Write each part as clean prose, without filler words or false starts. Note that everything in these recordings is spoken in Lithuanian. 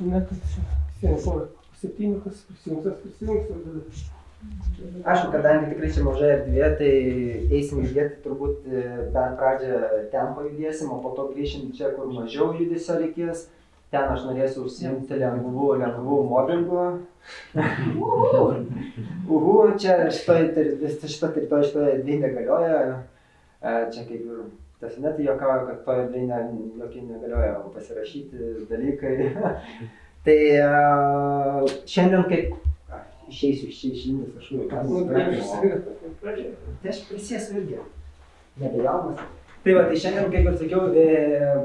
ne, kad visiems po 7, kas prisijungs. Aišku, kadangi tikrai čia maža erdvė, tai eisim judėti turbūt bent pradžią ten pajudėsim, o po to grįšim čia, kur mažiau judesio reikės. Ten aš norėsiu užsiimti lengvų mobbingu. Čia šita teritorija, šitoje erdvėje negalioja. Čia kaip ir Tafinetai juokauja, kad toje erdvėje jokiai negalioja pasirašyti dalykai. Tai šiandien kaip išeisiu iš čia išlindęs kažkur. Tai aš prisėsiu irgi. Nebejaunas. Tai va, tai šiandien, kaip ir sakiau,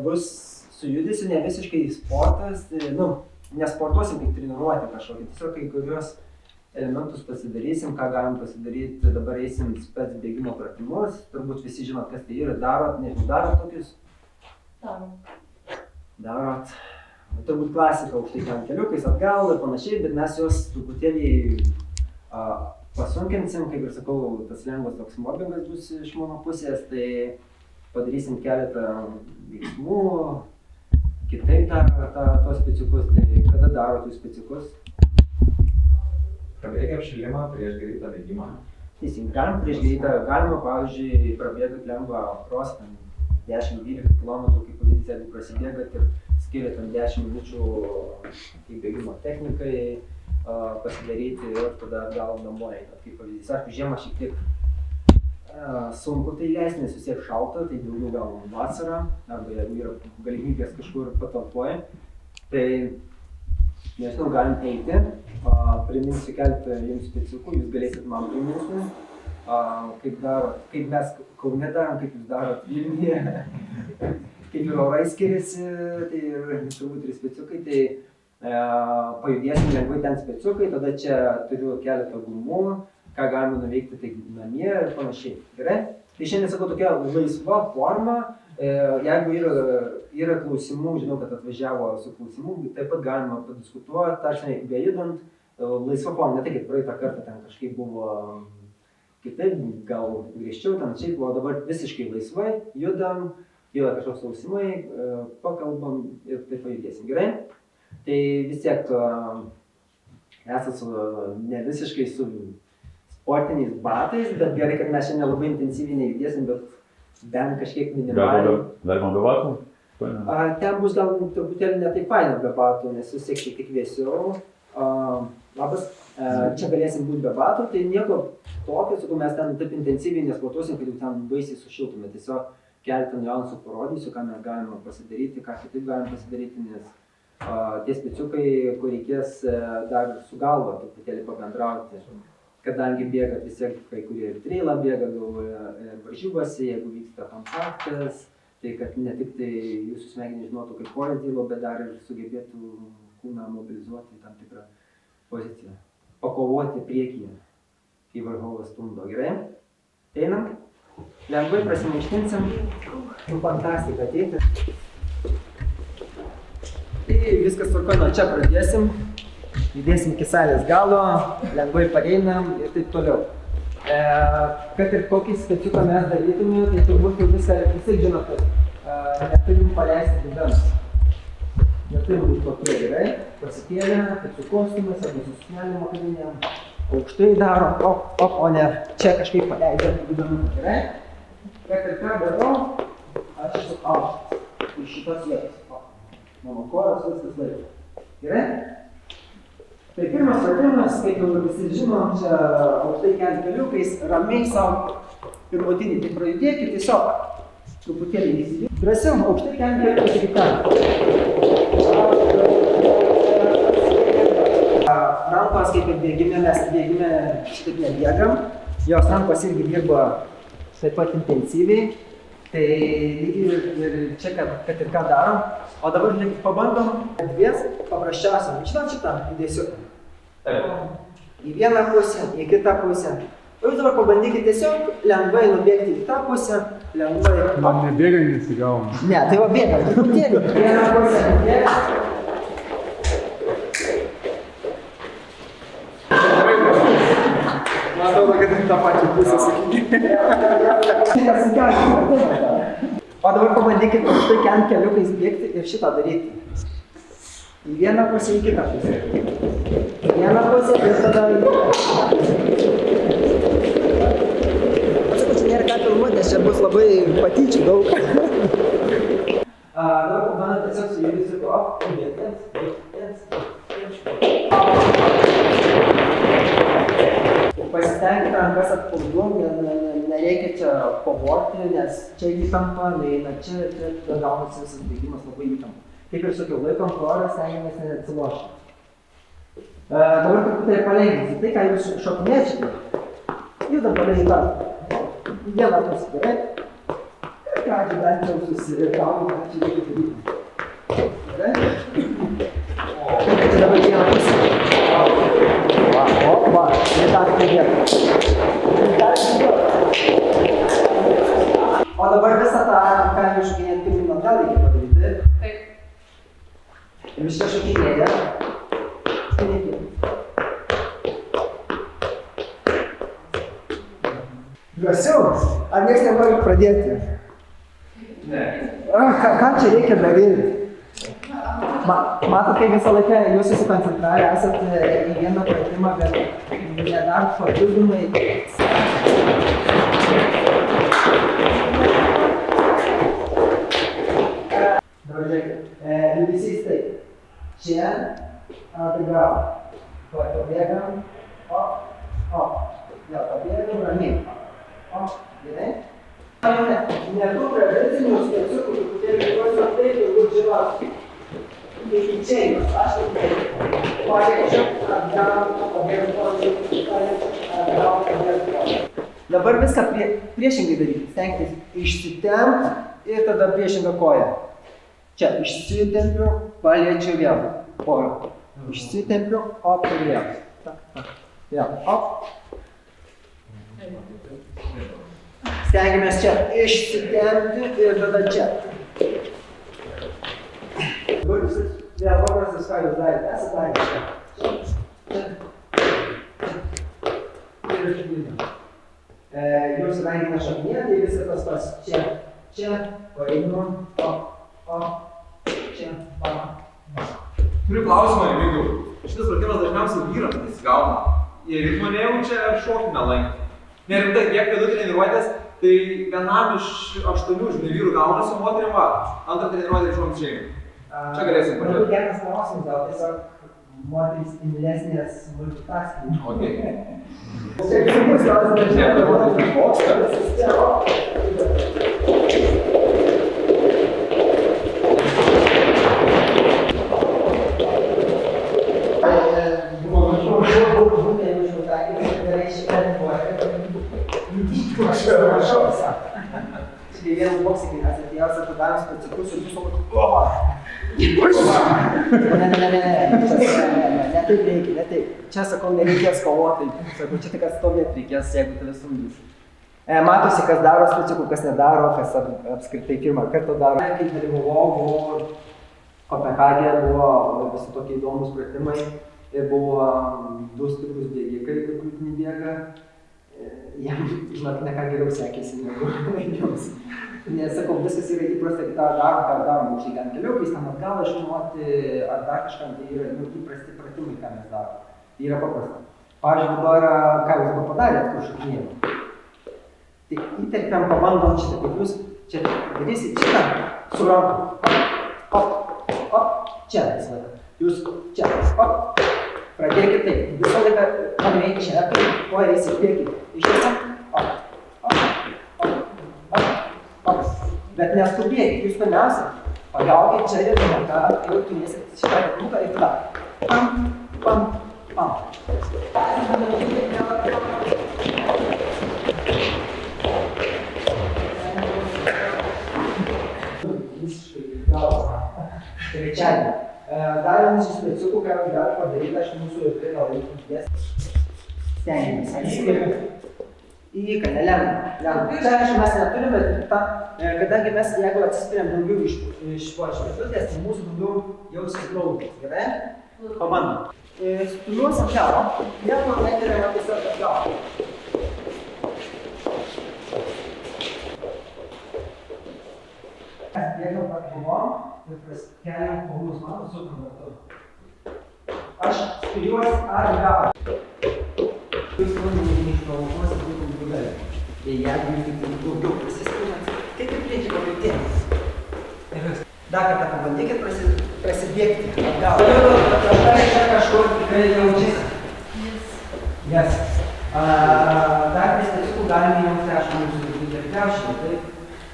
bus su judesiu ne visiškai sportas, nesportuosim kaip treniruotę kažkokį, tiesiog kai kurios elementus pasidarysim, ką galim pasidaryti, dabar eisim spec bėgimo pratimus, turbūt visi žinot, kas tai yra, darot tokius? Darot. Turbūt klasika aukštai ten keliukais atgal ir panašiai, bet mes juos truputėlį pasunkinsim, kaip ir sakau, tas lengvas toks mobbingas bus iš mano pusės, tai padarysim keletą veiksmų, kitaip dar tos speciukus, tai kada darot jūs speciukus? Prabėgia apšilimą prieš greitą bėgimą. Teisingai, galim prieš greitą, galima, pavyzdžiui, prabėgat lengvą cross, 10-12 km, kaip pavyzdys, jeigu prasidėgat ir skiriat 10 minučių bėgimo technikai, pasidaryti ir tada gal namo einat, kaip pavyzdys. Aišku, žiemą šiek tiek sunku tai leisti, nes vis tiek šalta, tai daugiau gal vasarą, arba jeigu yra galimybės kažkur patalpoje. Tai, nežinau, galim eiti, priminsiu keletą jums speciukų, jūs galėsit man priminti, kaip mes Kaune darom, kaip jūs darot Vilniuje, kaip ir orai skiriasi, tai ir turbūt ir speciukai, tai pajudėsim lengvai ten speciukai, tada čia turiu keletą gumų, ką galima nuveikti tai namie ir panašiai. Gerai? Tai šiandien sakau tokia laisva forma, jeigu yra klausimų, žinau, kad atvažiavo su klausimų, taip pat galima padiskutuoti, tarsi bejudant, laisva forma, ne tai, kad praeitą kartą ten kažkaip buvo kitaip, gal griežčiau, ten šiaip buvo dabar visiškai laisvai, judam, kyla kažkoks klausimai, pakalbam ir taip pajudėsim. Gerai? Tai vis tiek esat ne visiškai su sportiniais batais, bet gerai, kad mes šiandien labai intensyviai nejudėsim, bet bent kažkiek minimaliai. Dar man be batų? Ten bus gal truputėlį ne taip faina be batų, nes vis tiek šiek tiek vėsiau. Labas, čia galėsim būti be batų, tai nieko tokio, sakau, mes ten taip intensyviai nesportuosim, kad jau ten baisiai sušiltume. Tiesiog keletą niuansų parodysiu, ką mes galime pasidaryti, ką kitaip galime pasidaryti, nes tie speciukai, kur reikės dar su galva truputėlį pabendrauti. Kadangi bėgat vis tiek kai kurie ir trailą bėga, varžybose, jeigu vyksta kontaktas, tai kad ne tik tai jūsų smegenys žinotų, kaip ore dirba, bet dar ir sugebėtų kūną mobilizuoti į tam tikrą poziciją. Pakovoti priekyje, kai varžovas stumdo. Gerai? Einam, lengvai prasimankštinsim, fantastika ateiti. Tai viskas tvarkoj, nuo čia pradėsim. Judėsim iki salės galo, lengvai pareinam ir taip toliau. Kad ir kokį speciuką mes darytume, tai turbūt jau visi žinot, kad neturim paleisti didams. Neturim būti tokie, gerai? Pasikėlę, speciukų kostiumas arba su suknelėm kavinėm. Aukštai darom, o ne čia kažkaip paleidžiam didams, gerai? Kad ir ką darau, aš esu aukštas iš šitos vietos. Mano kojos viskas laiko. Gerai? Tai pirmas pratimas, kaip jau visi žinom, čia aukštai kelti keliukais, ramiai savo pirmutinį tik prajudėkit, tiesiog truputėlį įsidėti. Drąsiau, aukštai kelti keliukais iki ten. Rankos, kaip ir bėgime, mes bėgime šitaip nebėgam, jos rankos irgi dirba taip pat intensyviai, tai ir čia kad ir ką darom. O dabar pabandom dvies paprasčiausiai, žinot šitą judesiuką? Į vieną pusę, į kitą pusę. O jūs dabar pabandykite tiesiog lengvai nubėgti į tą pusę, lengvai. Man nebėga nesigauna. Ne, tai va bėga, truputėlį. Vieną pusę nubėga. Man atrodo, kad į tą pačią pusę sakyti. O dabar pabandykit štai keliukais bėgti ir šitą daryti. Į vieną pusę, į kitą pusę. Į vieną pusę ir tada į kitą. Atsakau, čia nėra ką filmuoti, nes čia bus labai patyčių daug. Dabar mano tiesiog su jais sakau, pasistengti rankas atpalduom, nereikia čia kovoti, nes čia įtampa, neina čia gaunasi visas bėgimas labai įtampa. Kaip ir sakiau, laikom tvorą, stengiamės neatsilošti. Dabar truputį palengvinsiu tai, ką jūs šokinėčiate. Judam palei tą. Vieną pusę, gerai? Pradžią bent jau susirikavom, ką čia reikia daryti. Gerai? Čia dabar vieną pusę. Va, nedat pradėti. O dabar visą tą, ką jūs šokinėjat pirmyn atgal reikia padaryti. Taip. Ir vis čia šokinėja. Drąsiau. Ar nieks nenori pradėti? Ne. Ką čia reikia daryti? Matot, kai visą laiką jūs susikoncentravę esat į vieną pratimą, bet nedar papildomai. Dabar žiūrėkit, liūdesys taip. Čia, atgal. Pabėgam, vėl pabėgam, ramiai. Gerai? Netu prevencinių speciukų, truputėlį juos taip, turbūt žinot. Iki čia jūs, aš taip. Pabėgčiau, atgal, atgal. Dabar viską priešingai daryti. Stengtis išsitempt ir tada priešingą koją. Čia išsitempiu, paliečiu vėl. Porą. Išsitempiu, op ir vėl. Vėl, op. Stengiamės čia išsitempti ir tada čia. Dabar vėl paprastas, ką jūs darėte, esate darėte. Ir išlydam. Jūs kadangi nešokinėje, tai visą tas pas čia, paeinu, čia, Turiu klausimą, Remigijau. Šitas pratimas dažniausiai vyrams nesigauna. Jie ritmo nejaučia ar šokį nelankė. Nerimtai, kiek pėdų treniruotės, tai vienam iš 8 vyrų gaunasi, o moterim va, antrą treniruotę išmoms šeimai. Čia galėsim pažiūrėti. Labai geras klausimas, gal tiesiog moterys imlesnės multitasking. Ok. Čia bus klausimas, Čia vienas boksininkas atėjęs atidaręs specifikus ir viso ne taip reikia, ne taip. Čia sakau, nereikės kovoti, sakau, čia tik atstovėti reikės, jeigu tave stumdys. Matosi, kas daro specifikų, kas nedaro, kas apskritai pirmą kartą daro. Kai dalyvavau, buvo Kopenhagė, buvo visi tokie įdomus pratimai ir buvo 2 stiprus bėgikai, kur krūtinį bėga. Jam, žinot, ne ką geriau sekėsi negu jums. Nes, sakau, viskas yra įprasta, ką darom, aukščiai gan keliau, kai tam atgal žinoti, ar dar kažkam, tai yra įprasti pratimai, ką mes darom. Tai yra paprasta. Pavyzdžiui, dabar, ką jūs dabar padarėt, kur šokinėjom. Tai įterpiam, pabandom šitą, kaip jūs čia darysit šitą, su rankom. Čia visą laiką. Jūs čia, pradėkit taip, visą laiką ramiai čia, o eisit priekį. Ištiesiam, bet neskubėkit, jūs pirmiausia, pagaukit čia ir ranką, ir turėsit šitą ritmuką ir tada. Pam. Visiškai galva. Trečiadienį. Dar vienas iš specifikų, ką jūs galite padaryti, aš mūsų ir tai gal reikės. Stengiamės atsiskirti. Įvyka, nelengva. Čia, aišku, mes neturime, bet kadangi mes, jeigu atsispiriam daugiau iš šviesutės, tai mūsų daugiau jausis glaudės. Gerai? Pabandom. Stumiuosim atgal. Nieko nekeliame tiesiog atgal. Bėgam atgalvom ir keliam kūnus mano su kartu. aš spiriuosi atgal. Jūs manau, neišprovokuosit būtent grūdai. Ir jeigu jūs tik daugiau prasispiriat, kaip ir priekį pabėgtėms. Dar kartą pabandykit prasidėkti atgal. Tada čia kažkur tikrai jaučiasi. Yes. Dar pristačiukų galime jums, aišku, mūsų ir kriaušinį, taip.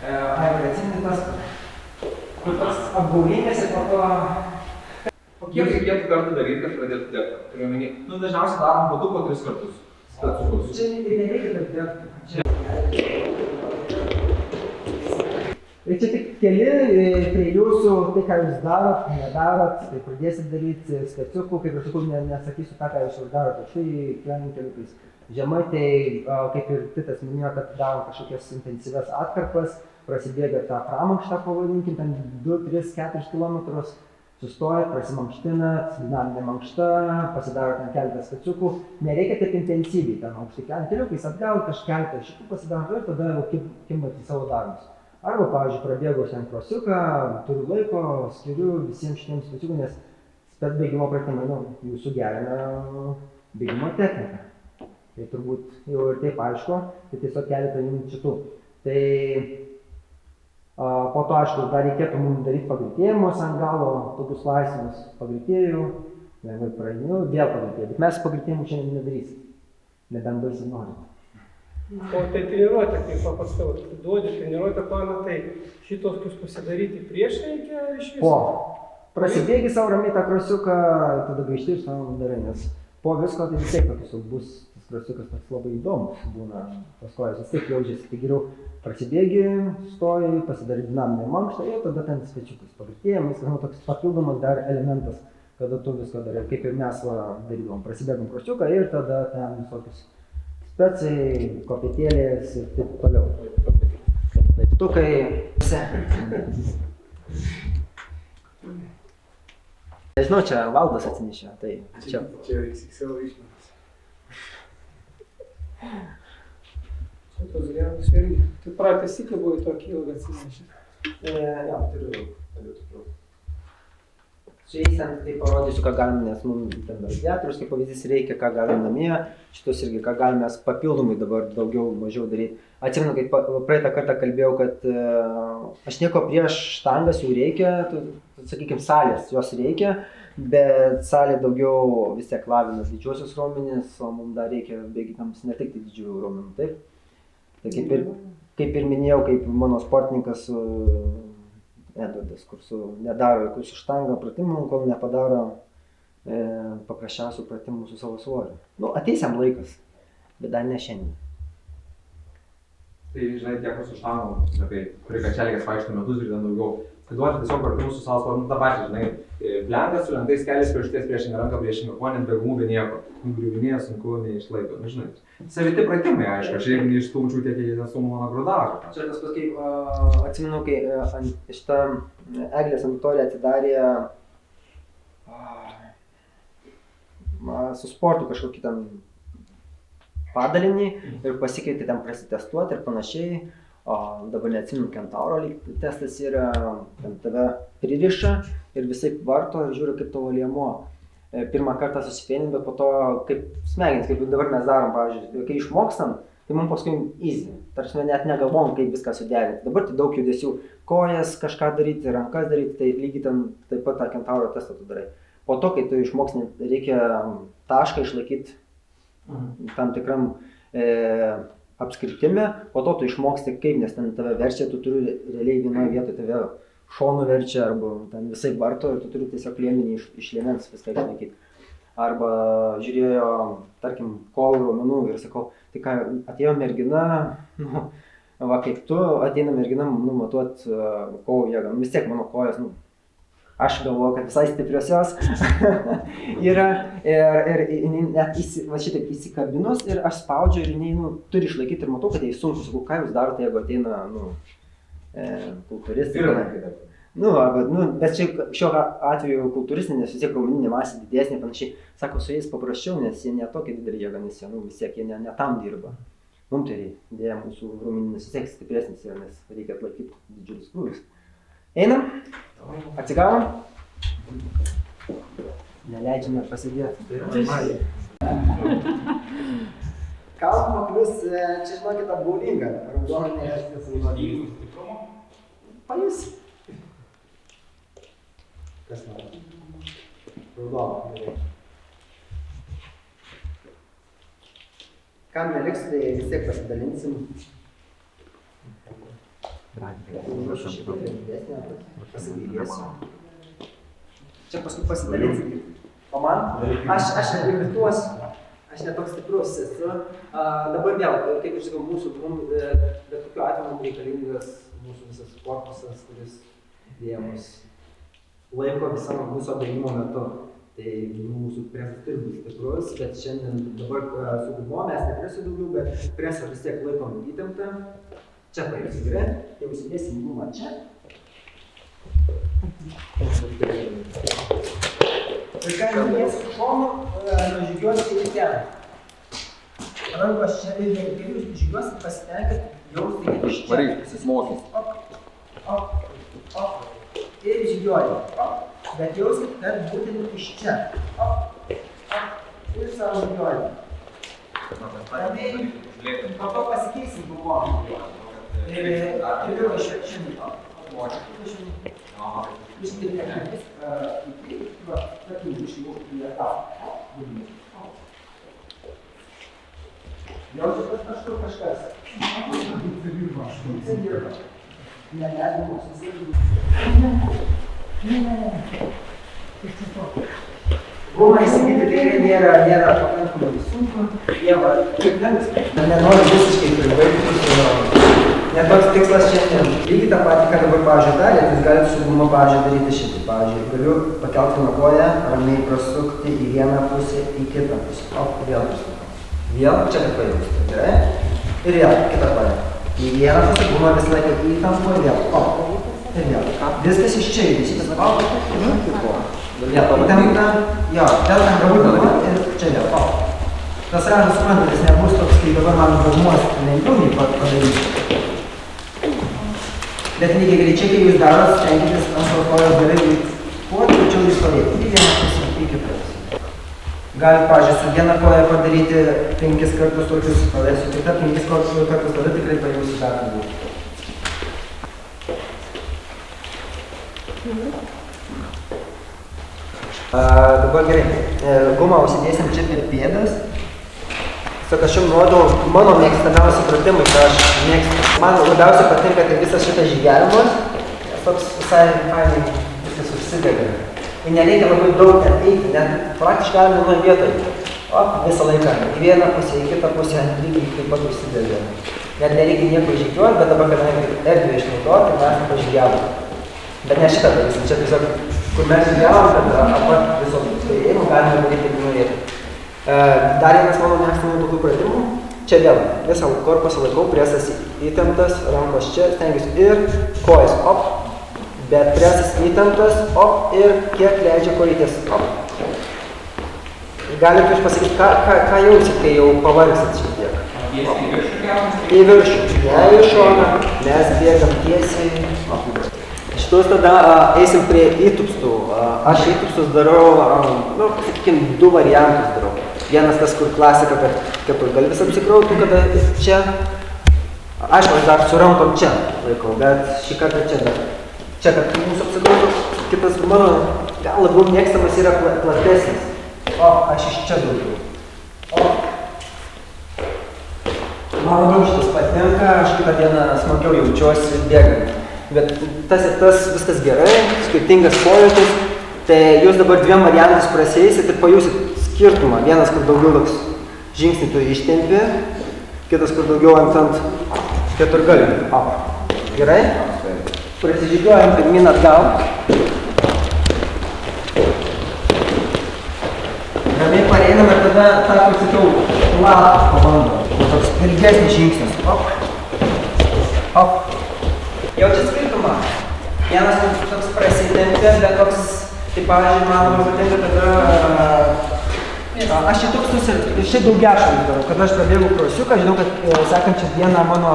Aviacinį tas, kur tas apgaulinės ir po to... Kiek reikėtų kartų daryti, kad pradėtų degti? Turiu omeny, dažniausiai darom po 2-3 kartus. Specukos. Čia nereikia taip degti. Ir čia tik keli prie jūsų, tai ką jūs darot, nedarot, tai pradėsit daryti speciukų, kaip ir sakau, nesakysiu tą, ką jūs jau darot, štai keliam keliukais. Žemai tai, kaip ir Titas minėjo, kad darom kažkokias intensyvias atkarpas, prasidėga tą pramankštą, pavadinkim, ten 2, 3, 4 kilometrus. Sustojat, prasimankštinat, dinaminė mankšta, pasidaro ten keletą speciukų. Nereikia taip intensyviai, ten aukštai keliant keliukais atgal, keletą šitų pasidaro ir tada jau kimbat į savo darbus. Arba, pavyzdžiui, prabėgau ten krosiuką, turiu laiko, skiriu visiems šitiems speciukų, nes spec bėgimo pratimai, jūsų gerina bėgimo techniką. Tai turbūt jau ir taip aišku, tai tiesiog keletą minučių šitų. Tai po to, aišku, dar reikėtų mums daryti pagreitėjimus ant galo, tokius laisvinius pagreitėjų, lengvai praeinu, vėl pagreitėjų, bet mes pagreitėjimų šiandien nedarysim, nebent baisiai norim. O tai treniruotė, kaip papastau, tu duodi treniruotę planą, tai šitokius pasidaryti prieš reikia iš viso? Po. Prasidėgi savo ramiai tą krosiuką, tada grįžti ir savo darai, nes po visko tai vis tiek tokius jau bus, tas krosiukas toks labai įdomus būna, tos kojas vis tiek jaučiasi, tai geriau prasidėgi, stoji, pasidarai dinaminę mankštą ir tada ten speciukus pagreitėjimas, toks papildomas dar elementas, kada tu visko darai, kaip ir mes darydavom, prasidėgom krosiuką ir tada ten visokius speciai, kopėtėlės ir taip toliau. Laiptukai, visi. Nežinau, čia Valdas atsinešė, tai čia. Čia XXL išmetas. Čia tos geros irgi. Tu pratę sykę buvai tokį ilgą atsinešę. Jo, turiu tokių. Čia įsant tai parodysiu, ką galim, nes mums ten radiatorius, kaip pavyzdys, reikia, ką galim namie. Šitus irgi, ką galim mes papildomai dabar daugiau, mažiau daryti. Atsimenu, kai praeitą kartą kalbėjau, kad aš nieko prieš štangas jų reikia, sakykime, salės jos reikia, bet salė daugiau vis tiek lavina didžiuosius raumenis, o mums dar reikia bėgikams ne tik didžiųjų raumenų, taip? Tai kaip ir minėjau, kaip mano sportininkas Edvardas, kur nedaro jokių su štanga pratimų, kol nepadaro paprasčiausių pratimų su savo svoriu. Ateis jam laikas, bet dar ne šiandien. Tai, žinai, tiek su štangom, sakai, kuri kačelikės vaikšto metus ir ten daugiau. Tai duoti tiesiog pratimus su savo svoriu, tą pačią, žinai, plenkas su lentais keliais pirštais priešingą ranką, priešingą koją, be gumų, be nieko. Nugriuvinėja, sunku, neišlaiko, žinai. Saviti pratimai, aišku, aš jeigu neišstumčiau tiek, jie nestumų mano grūdavą. Čia tas pas kaip, atsimenu, kai šitą Eglės sanatoriją atidarė su sportu kažkokį ten padalinį ir pasikvietė ten prasitestuoti ir panašiai. Dabar neatsimenu, Kentauro testas yra, ten tave pririša ir visai varto ir žiūri, kaip tavo liemuo. Pirmą kartą susifėnint, bet po to kaip smegenis, kaip dabar mes darom, pavyzdžiui, kai išmokstam, tai mums paskui easy. Tarsi net negalvom, kaip viską suderinti. Dabar tai daug judesių, kojas kažką daryti, rankas daryti, tai lygiai ten taip pat tą Kentauro testą tu darai. Po to, kai tu išmoksni, reikia tašką išlaikyti tam tikram apskritime, po to tu išmoksti kaip, nes ten tave verčia, tu turi realiai vienoje vietoje tave šonų verčia arba ten visai varto ir tu turi tiesiog liemenį iš liemens viską išlaikyti. Arba žiūrėjo, tarkim, kojų raumenų ir sakau, tai ką, atėjo mergina, va kaip tu, ateina mergina matuot kojų jėgą, vis tiek mano kojas, aš galvoju, kad visai stipriosios yra ir net šitaip įsikabinus ir aš spaudžiu ir jinai turi išlaikyti ir matau, kad jai sunku, sakau, ką jūs darote, jeigu ateina kultūristai. Bet šiuo atveju kultūristai, nes vis tiek raumeninė masė didesnė panašiai, sako, su jais paprasčiau, nes jie ne tokia didelė jėga, nes jie vis tiek jie ne tam dirba. Mums tai dėja mūsų raumeninis vis tiek stipresnis yra, nes reikia atlaikyti didžiulius krūvius. Einam, atsigavom. Neleidžiame pasidėti, tai normaliai. Kalbama, plius, čia žinokit, apgaulinga. Raudona nereiškia savivaldybių. Pajus. Kas nori? Raudona, gerai. Kam neliks, tai vis tiek pasidalinsim. Pasigailėsiu. Čia paskui pasidalinsim. O man? Aš nelimituosiu. Aš netoks stiprus esu. Dabar vėl, kaip aš sakau, bet kokiu atveju mums reikalingas mūsų visas korpusas, kuris dėmus laiko visam mūsų apdėjimo metu. Tai mūsų presas turi būti stiprus, bet šiandien dabar su gumo mes ne presą daugiau, bet presą vis tiek laikom įtemptą. Čia paimsi gerai, jau įsidėsim gumą čia. Ir ką judės šonu, nužygiuosite į ten. Rankos čia ir jūs žygiuosite, pasitenkit, jausti iš čia. Varai, mokys. Ir žygiuojate. Bet jauskit, kad būtent iš čia. Ir savo žygiuojate. Ramiai, po to pasikeisim gumo. Ir vėl išvekšinį. Ištirkėkis, tarkim, išjungti į etapą. Jaučiu, kad kažkas. Įsidirba. Neleidžiamos, įsidirba. Ne. Gumą įsigyti tikrai nėra pakankamai sunku. Jie va, nenori visiškai pribaigti. Ne toks tikslas šiandien. Lygiai tą patį, ką dabar, pavyzdžiui, darėt, jūs galite su gumo, pavyzdžiui, daryti šitą. Pavyzdžiui, galiu pakelti vieną koją, ramiai prasukti į vieną pusę, į kitą pusę. Vėl prasukti. Vėl, čia kad pajausite, gerai? Ir vėl, kitą koją. Į vieną pusę gumą visą laiką įtampo ir vėl. Ir vėl. Viskas iš čia judės. Įtempta, jo, vėl ten galbūt ir čia vėl. Tas ražas suprantat, jis nebus toks, kai dabar man gumuos lengviau nei padaryti. Bet lygiai greičiai, kai jūs darot, stenkitės ant savo kojos gerai kuo tačiau įstovėti. Į vieną pusę, į kitą. Galit, pavyzdžiui, su viena koja padaryti 5 kartus tokius, tada su kita 5 kartus, tada tikrai pajausi dar daugiau. Dabar gerai, gumą užsidėsim čia per pėdas. Tiesiog aš jums nuodau mano mėgstamiausi pratimai, ką aš mėgstu. Man labiausiai patinka tai visas šitas žygiavimas. Toks visai fainai viskas užsidega. Ir nereikia labai daug net eiti, net praktiškai galime nuo vietoj. Visą laiką. Į vieną pusę, į kitą pusę, lygiai taip pat užsidega. Net nereikia nieko žygiuoti, bet dabar, kadangi erdvę išnaudoti, mes pažygiavom. Bet ne šitą darysim, čia tiesiog, kur mes žygiavom, bet apart viso stojėjimo galime daryti ir norėti. Dar vienas mano mėgstamų tokių pratimų. Čia vėl visą korpusą laikau, presas įtemptas, rankos čia, stengiuosi ir kojas, bet presas įtemptas, ir kiek leidžia kojytės, Galit jūs pasakyti, ką jausit, kai jau pavargsit šiek tiek. Į viršų, ne į šoną, mes bėgam tiesiai. Šitus tada eisim prie įtupstų. Aš įtupstus darau, sakykim, 2 variantus darau. Vienas tas, kur klasika, kad keturgalvis apsikrautų, kada čia. Aišku, aš dar su rankom čia laikau, bet šį kartą čia dar. Čia, kad mūsų apsikrautų, kitas mano gal labiau mėgstamas yra platesnis. Aš iš čia daugiau. Man labiau šitas patinka, aš kitą dieną smagiau jaučiuosi bėgant. Bet tas ir tas viskas gerai, skirtingas pojūtis. Tai jūs dabar 2 variantus prasieisit ir pajusit skirtumą. Vienas, kur daugiau toks žingsnį tu ištempi, kitas, kur daugiau ant keturgalių. Gerai? Prasižygiuojam pirmyn atgal. Ramiai pareinam ir tada tą pasitau pabandom. Toks ilgesnis žingsnis. Jaučiat skirtumą? Vienas toks prasidempė, bet toks, tai pavyzdžiui, man labai patinka tada, aš įtupstus ir šiaip daugiašalius darau, kada aš prabėgu krosiuką, žinau, kad sekančią dieną mano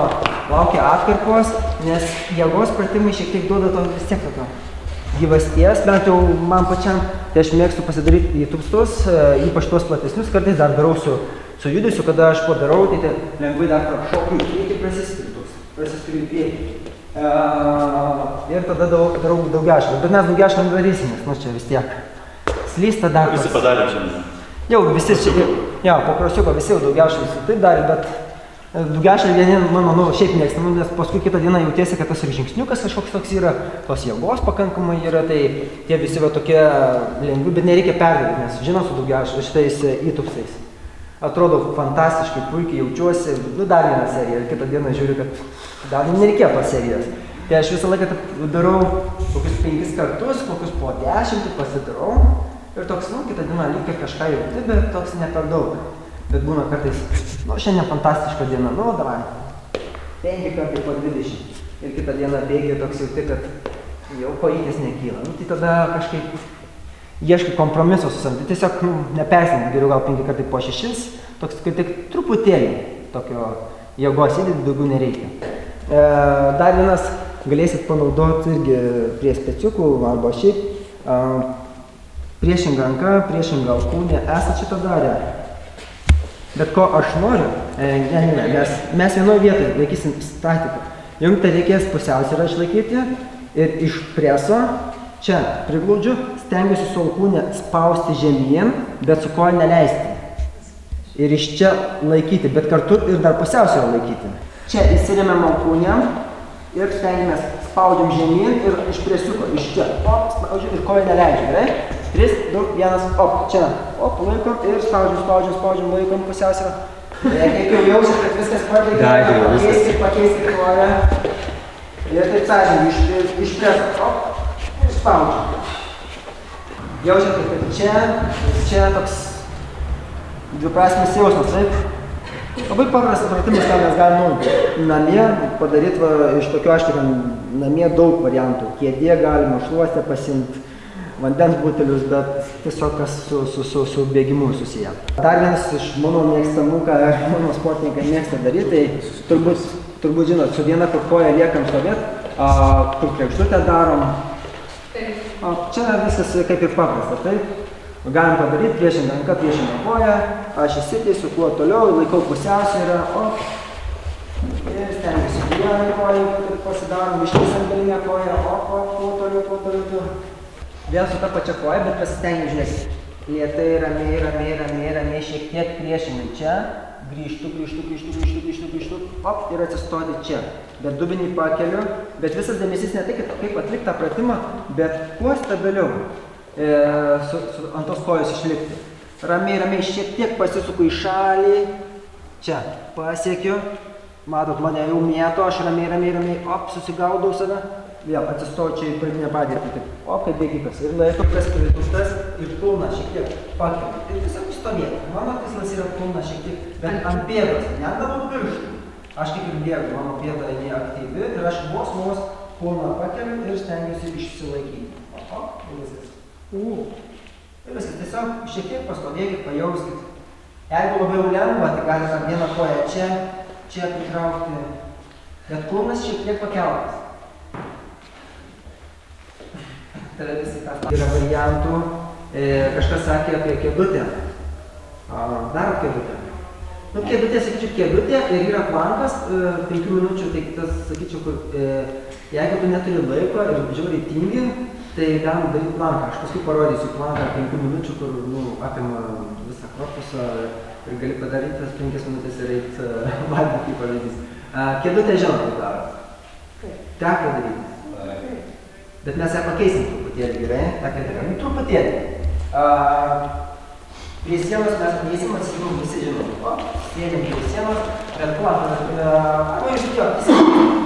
laukia atkarpos, nes jėgos pratimai šiek tiek duoda to vis tiek tokio gyvasties, bent jau man pačiam, tai aš mėgstu pasidaryti įtupstus, ypač tuos platesnius, kartais dar darau su judesiu, kada aš padarau, tai lengvai dar šokiu į priekį, prasiskiriu į priekį. Ir tada darau daugiašlį, bet mes daugiašlį nedarysim, nes čia vis tiek slysta dar. Visi padarė šiandien. Jau visi čia, po krosiuko visi jau daugiašlį taip darė, bet daugiašlį vieni, manau, šiaip mėgstam, nes paskui kitą dieną jautiesi, kad tas ir žingsniukas kažkoks toks yra, tos jėgos pakankamai yra, tai tie visi va tokie lengvi, bet nereikia perdaryti, nes žinau su daugiašliu šitais įtupsais. Atrodo fantastiškai, puikiai jaučiuosi, dar vieną seriją ir kitą dieną žiūriu, kad gal nereikėjo tos serijos. Tai aš visą laiką darau kokius 5 kartus, kokius po 10 pasidarau ir toks, kitą dieną lyg kažką jauti, bet toks ne per daug. Bet būna kartais, šiandien fantastiška diena, davai, 5 kartai po 20. Ir kitą dieną bėgi toks jauti, kad jau kojytės nekyla. Tai tada kažkaip ieškai kompromiso su savimi. Tai tiesiog nepersinti, geriau gal 5 kartai po 6, toks kaip tik truputėlį tokio jėgos įdėti, daugiau nereikia. Dar vienas galėsit panaudoti irgi prie speciukų arba šiaip. Priešinga ranka, priešinga alkūnė, esat šitą darę. Bet ko aš noriu, mes vienoje vietoje laikysim statiką. Jums tai reikės pusiausvyrą išlaikyti ir iš preso čia priglaudžiu, stengiuosi su alkūne spausti žemyn, bet su koja neleisti. Ir iš čia laikyti, bet kartu ir dar pusiausvyrą laikyti. Čia įsiremiam alkūnę ir stengiamės spaudžiam žemyn ir iš presiuko, iš čia, spaudžiam ir koja neleidžiam, gerai? 3, 2, 1, čia, laikom ir spaudžiam, laikom pusiausvyrą. Kaip jau jausit, kad viskas padėkė, pakeiskit koją. Ir taip sąžininkai, iš preso, ir spaudžiam. Jaučiat, kad čia toks dviprasmis jausmas, taip? Labai paprastas pratimas, ką mes galim namie padaryti, iš tokio aišku, namie daug variantų. Kėdė galima, šluostę pasimti, vandens butelius, bet tiesiog kas su bėgimu susiję. Dar vienas iš mano mėgstamų, ką mano sportininkai mėgsta daryti, tai turbūt žinot, su viena koja liekam stovėt, kur kregždutę darom. Čia viskas kaip ir paprasta, taip? Galim padaryti priešingą ranką, priešingą koją, aš įsiteisiu kuo toliau, laikau pusiausvyrą, ir stengiuosi vieną koją pasidarom, ištisam galinę koją, kuo toliau. Vėl su ta pačia koja, bet pasistengiu žiūrėti. Lėtai, ramiai, šiek tiek priešingai čia, grįžtu, ir atsistoti čia. Bet dubinį pakeliu, bet visas dėmesys ne tai, kaip atlikti tą pratimą, bet kuo stabiliau ant tos kojos išlikti. Ramiai, šiek tiek pasisuku į šalį, čia pasiekiu, matot, mane jau mėto, aš ramiai, susigaudau save, vėl atsistoju čia į pradinę padėtį, taip, kaip bėgikas, ir laiku praskritutas ir pilna šiek tiek pakeliu. Ir tiesiog stovėti. Mano tikslas yra pilna šiek tiek, bet ant pėdos, ne ant tavo pirštų. Aš kaip ir bėgu, mano pėda neaktyvi ir aš vos pilna pakeliu ir stengiuosi išsilaikyti. Ir viskas. Ir viskas, tiesiog šiek tiek pastovėkit, pajauskit. Jeigu labiau lengva, tai galite vieną koją čia pritraukti, bet kulnas šiek tiek pakeltas. Yra variantų, kažkas sakė apie kėdutę. Darot kėdutę. Kėdutė, sakyčiau, kėdutė ir yra plankas 5 minučių, tai tas, sakyčiau, kur jeigu tu neturi laiko ir žiūri tingi, tai galim daryti planką. Aš paskui parodysiu planką 5 minučių, kur apima visą korpusą ir gali padaryti tas 5 minutės ir eiti valgyti, kaip pavyzdys. Kėdutė žinot, kaip darot. Teko daryti. Bet mes ją pakeisim truputėlį, gerai? Ta kėdutė. Truputėlį. Prie sienos mes ateisim, atsitikau, visi žinom. Sėdėm prie sienos, bet kuo jūs jo,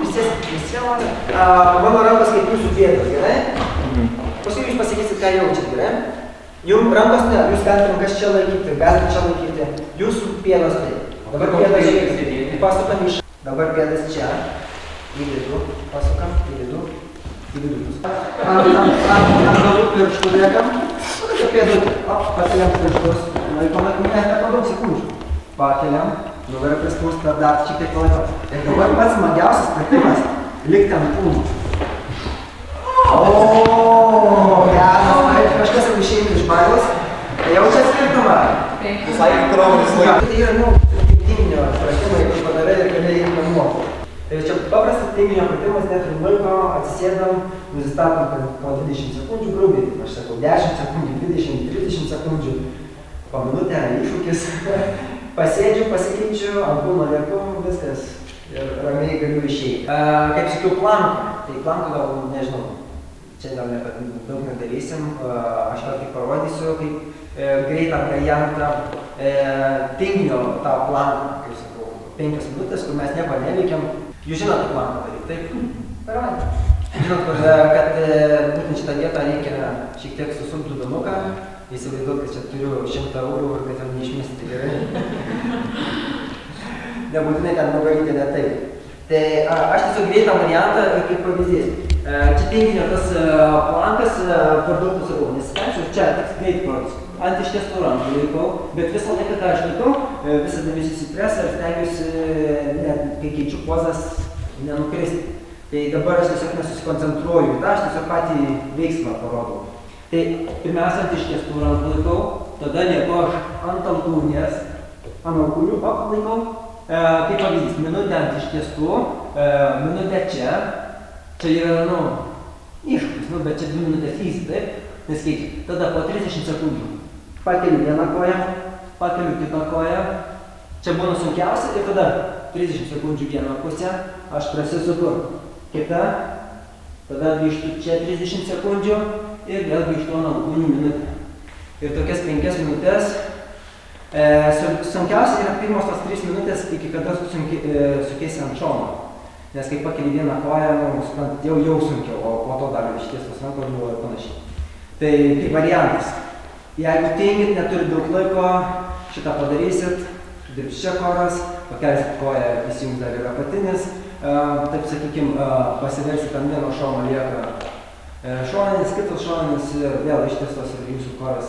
prisėsim prie sienos. Mano rankos kaip jūsų pėdos, gerai? Paskui jūs pasakysit, ką jaučiat, gerai? Jums rankos ne, jūs galite rankas čia laikyti, galite čia laikyti. Jūsų pėdos taip. Dabar pėdas čia, pasukam iš. Dabar pėdas čia, į vidų, pasukam, į vidų. Ant galų pirštų liekam, pėdutį, pakeliam pirštus, laikom, ne per daug sekundžių. Pakeliam, nugarą prispūstą, dar šiek tiek laikom. Ir dabar pats smagiausias pratimas, likti ant kūno. O, geras, kažkas jau išeina iš bailos. Jaučia skirtumą? Visai krovis Tai yra, kaip tinginio pratimai, kur padarai ir gali eiti namo. Tai čia paprastas tinginio pratimas, neturim laiko, atsisėdam, nusistatom po 20 sekundžių grubiai. Aš sakau 10 sekundžių, 20, 30 sekundžių. Po minutę iššūkis. Pasėdžiu, pasikeičiu, ant kūno lieku, viskas. Ir ramiai galiu išeiti. Kaip sakiau, planką. Tai planką gal, nežinau, čia gal daug nedarysim. Aš gal tik parodysiu, kaip greitą variantą tinginio tą planką, kaip sakau, 5 minutės, kur mes nieko neveikiam. Jūs žinote planką daryti, taip? Parodė. Žinot, kad būtent šitą vietą reikia šiek tiek susukti dubenuką. Įsivaizduot, kad čia turiu 100 eurų ir kad jau neišmesti gerai. Nebūtinai ten nugaryti ne taip. Tai aš tiesiog greitą variantą kaip pavyzdys. Čia tinginio tas plankas per daug pasakau, nesistengsiu, čia tik greit parodysiu. Ant ištiestų rankų laikau, bet visą laiką ką aš laikau, visą dėmesys į presą ir stengiuosi, net kai keičiu pozas, nenukristi. Tai dabar aš tiesiog nesusikoncentruoju, aš tiesiog patį veiksmą parodau. Tai pirmiausia, ant ištiestų rankų laikau, tada lieku aš ant alkūnės, ant alkūnių laikau. Kaip pavyzdys, minutę ant ištiestų, minutę čia. Čia yra, iššūkis, bet čia 2 minutės easy, taip? Neskaičiu. Tada po 30 sekundžių. Pakeliu vieną koją, pakeliu kitą koją. Čia būna sunkiausia ir tada 30 sekundžių vieną pusę. Aš prasisuku kitą. Tada grįžtu čia 30 sekundžių ir vėl grįžtu ant alkūnių minutę. Ir tokias 5 minutės. Sunkiausia yra pirmos tos 3 minutės, iki kada sukeisi ant šono. Nes kai pakeli vieną koją, jau sunkiau, o po to dar ištiestos rankos buvo ir panašiai. Tai kaip variantas. Jeigu tingit, neturi daug laiko, šitą padarysit, dirbs čia koras, pakelsit koją, įsijungs dar yra apatinis. Taip sakykim, pasiversit ant vieno šono lieka šoninis, kitas šoninis ir vėl ištiestos ir jūsų koras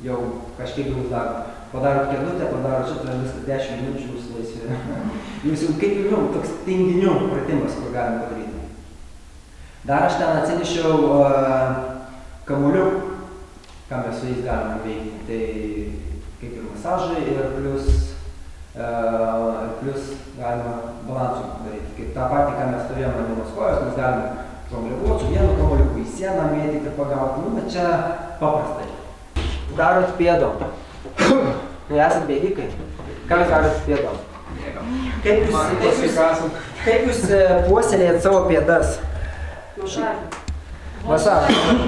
jau kažkiek jūs daro. Padarot kėdutę, padarot šitą viską 10 minučių, jūs laisvi. Jūs jau kaip jau toks tinginių pratimas, kur galim padaryti. Dar aš ten atsinešiau kamuoliukų, ką mes su jais galime veikti. Tai kaip ir masažai ir plus galima balansų daryti. Kaip tą patį, ką mes turėjome ant vienos kojos, mes galime kamuoliuoti su vienu kamuoliuku į sieną mėtyti ir pagauti. Bet čia paprastai. Darot pėdom. Esat bėgikai. Ką jūs darot pėdom? Kaip jūs puoselėjat savo pėdas? Masažą.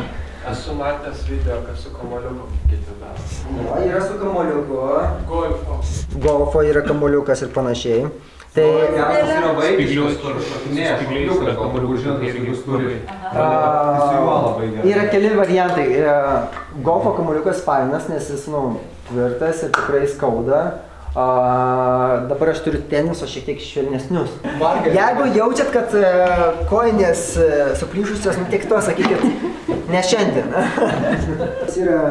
Esu matęs video, kad su kamuoliuku kiti daro. O, yra su kamuoliuku. Golfo. Golfo yra kamuoliukas ir panašiai. Tai geras yra vaikiškas, kur šokinėja, šokinėjas kamuoliukas, žinot, kad jūs turi. Yra keli variantai. Golfo kamuoliukas fainas, nes jis, tvirtas ir tikrai skauda. Dabar aš turiu teniso šiek tiek švelnesnius. Jeigu jaučiat, kad kojinės suplyšusios, tik to sakykit, ne šiandien. Tas yra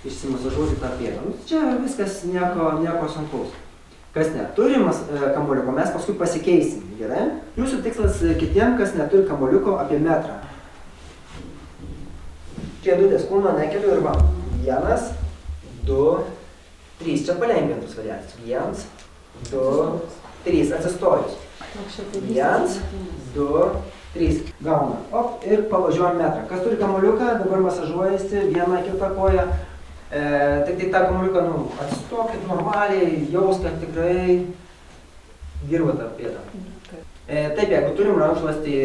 išsimasažuoti tą pėdą. Čia viskas nieko sunkaus. Kas neturi kamuoliuko, mes paskui pasikeisim, gerai? Jūsų tikslas kitiem, kas neturi kamuoliuko, apie metrą. Pėdutės kūno nekeliu ir va. 1, 2, 3. Čia palengvintus variacijos. 1, 2, 3. Atsistojus. 1, 2, 3. Gauna. Op, ir pavažiuojam metrą. Kas turi kamuoliuką, dabar masažuojasi vieną kitą koją. Tik tai tą kamuoliuką, atsistokit normaliai, jaus, kad tikrai dirba tą pėdą. Taip, jeigu turim rankšluostį,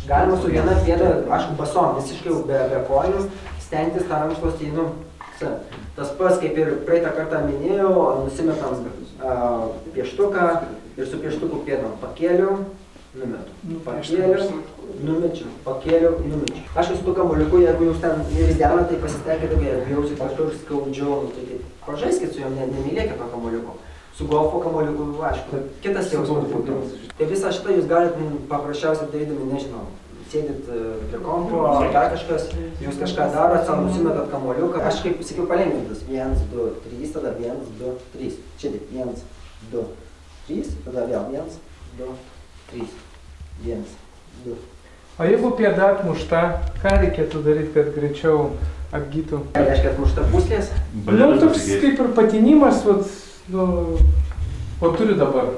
galima su viena pėda, aišku, basom, visiškai be kojų, stengtis tą rankšluostį, tas pats, kaip ir praeitą kartą minėjau, nusimetam pieštuką ir su pieštuku pėdom pakėliau, numetu. Pakėliau, numečiu, pakėliau, numečiu. Aišku, su tų kamuoliuku, jeigu jūs ten ridenat, tai pasistengkite, jeigu jausit kažkur skaudžiau, tai pažaiskit su juo, nemylėkit to kamuoliuko. Su golfo kamuoliuku, aišku, kitas jausmas būtų. Tai visą šitą jūs galit paprasčiausiai darydami, nežinau, sėdit prie kompo, ar dar kažkas, jūs kažką darot, savo nusimetat kamuoliuką. Aš kaip sakiau palengvintas. 1, 2, 3, tada 1, 2, 3. Čia taip, 1, 2, 3, tada vėl 1, 2, 3. 1, 2, O jeigu pėda atmušta, ką reikėtų daryti, kad greičiau atgytų? Tai reiškia atmušta puslės. Nu, toks kaip ir patinimas, vat, nu, o turi dabar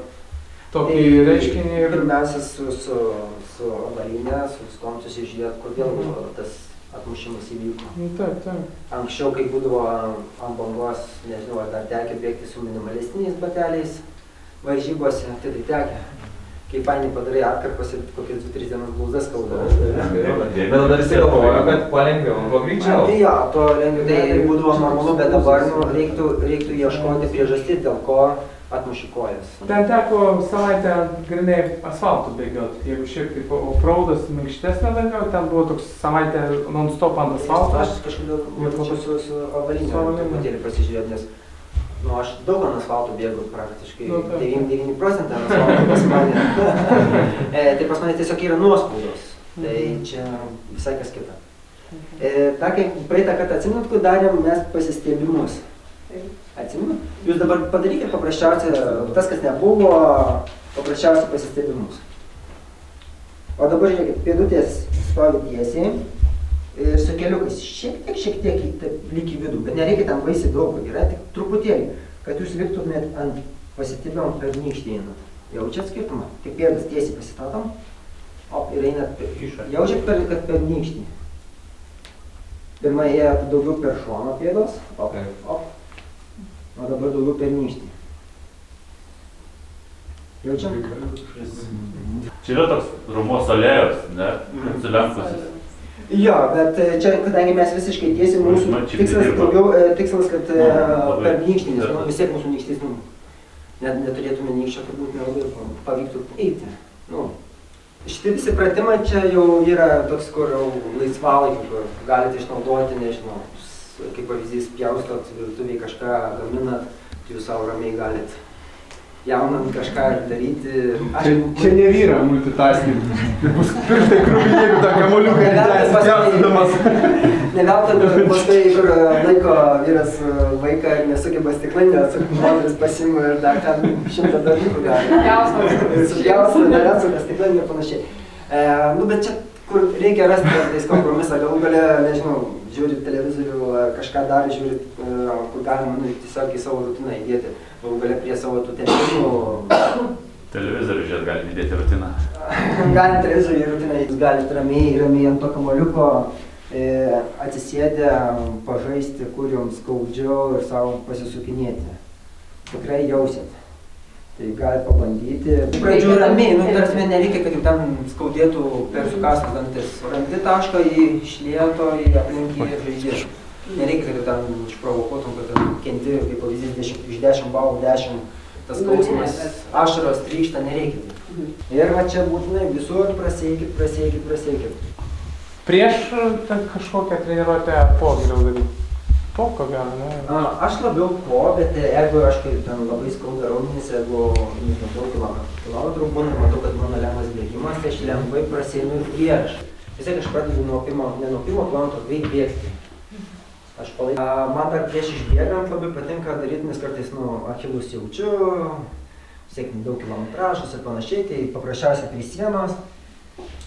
tokį reiškinį ir... Pirmiausia, su avarinė, su viskom susižiūrėt, kodėl tas atmušimas įvyko. Nu, taip. Anksčiau, kai būdavo ant bangos, nežinau, ar dar tekė bėgti su minimalistiniais bateliais varžybose, tai tekė. Kai painiai padarai atkarpas ir kokias 2-3 dienas blauzdas skauda. Bet tada visi galvojo, kad palengviau, kuo greičiau. Tai jo, to lengviau, tai būdavo normalu, bet dabar reiktų ieškoti priežastį, dėl ko atmuši kojas. Ten teko savaitę grinai asfaltų bėgioti. Jeigu šiek tiek offroadas minkštesnė daugiau, ten buvo toks savaitę non-stop ant asfalto. Aš kažkodėl mačiau su avarinė truputėlį pasižiūrėti, nes aš daug ant asfaltų bėgu praktiškai, 99% ant asfalto pas mane. Tai pas mane tiesiog yra nuospaudos, tai čia visai kas kita. Kai praeitą kartą atsiminat, kai darėm mes pasistiebimus. Atsiminat? Jūs dabar padarykite paprasčiausiai, tas kas nebuvo, paprasčiausiai pasistiebimus. O dabar žiūrėkit, pėdutės stovi tiesiai. Ir su keliukais šiek tiek lyg į vidų, bet nereikia ten baisiai daug, yra tik truputėlį, kad jūs liktumėt ant pasitibiam per nykštį einat. Jaučiat skirtumą? Tik pėdas tiesiai pasitatom, ir einat, jaučiat, kad per nykštį. Pirmą ėjot daugiau per šoną pėdos, o dabar daugiau per nykštį. Jaučiam? Čia yra toks Romos alėjos, ne? Sulenkusis. Jo, bet čia, kadangi mes visiškai tiesiai, mūsų tikslas, kad per nykštį, nes vis tiek mūsų nykštys, neturėtume nykščio, kad būtų nelabai pavyktų eiti. Šitie visi pratimai čia jau yra toks, kur jau laisvalaikį, kur galite išnaudoti, nežinau, kaip pavyzdys pjaustot virtuvėj kažką gaminat, jūs savo ramiai galite jaunant kažką daryti. Čia ne vyra multitasking. Bus pirštai krūvi, jeigu tą kamuoliuką įdėjęs pjaustydamas. Ne veltui paskui, kur laiko vyras vaiką ir nesugeba stiklainę, moteris pasiima ir dar ten 100 dalykų gali. Supjaustų, dar atsuka stiklainę ir panašiai. Bet čia, kur reikia rasti kartais kompromisą, galų gale, nežinau, žiūrit televizorių, kažką dar žiūrit, kur galima tiesiog į savo rutiną įdėti. Galų gale prie savo tų televizorių. Televizorių žiūrėt galim įdėti rutiną. Galim televizorių į rutiną, jūs galite ramiai ant to kamuoliuko atsisėdę, pažaisti, kur jums skaudžiau ir savo pasisukinėti. Tikrai jausit. Tai galite pabandyti. Pradžių ramiai, tarsi nereikia, kad jau ten skaudėtų per sukąstus dantis. Randi tašką iš lėto, aplink į žaidžius. Nereikia, kad jau ten išprovokuotum, kad ten kenti, kaip pavyzdys, iš 10 balų 10, tas skausmas, ašaros, trykšta, nereikia. Ir va čia būtinai visur prasieikit. Prieš kažkokią treniruotę po geriau daryti? Po, ko gero, ne? Aš labiau po, bet jeigu aš kaip ten labai skauda raumenis, jeigu daug kilometrų būna, matau, kad mano lengvas bėgimas, tai aš lengvai prasieinu ir prieš. Vis tiek aš pradedu ne nuo pirmo kilometro greit bėgti. Man dar prieš išbėgant labai patinka daryti, nes kartais achilus jaučiu, vis tiek daug kilometražus ir panašiai, tai paprasčiausiai prie sienos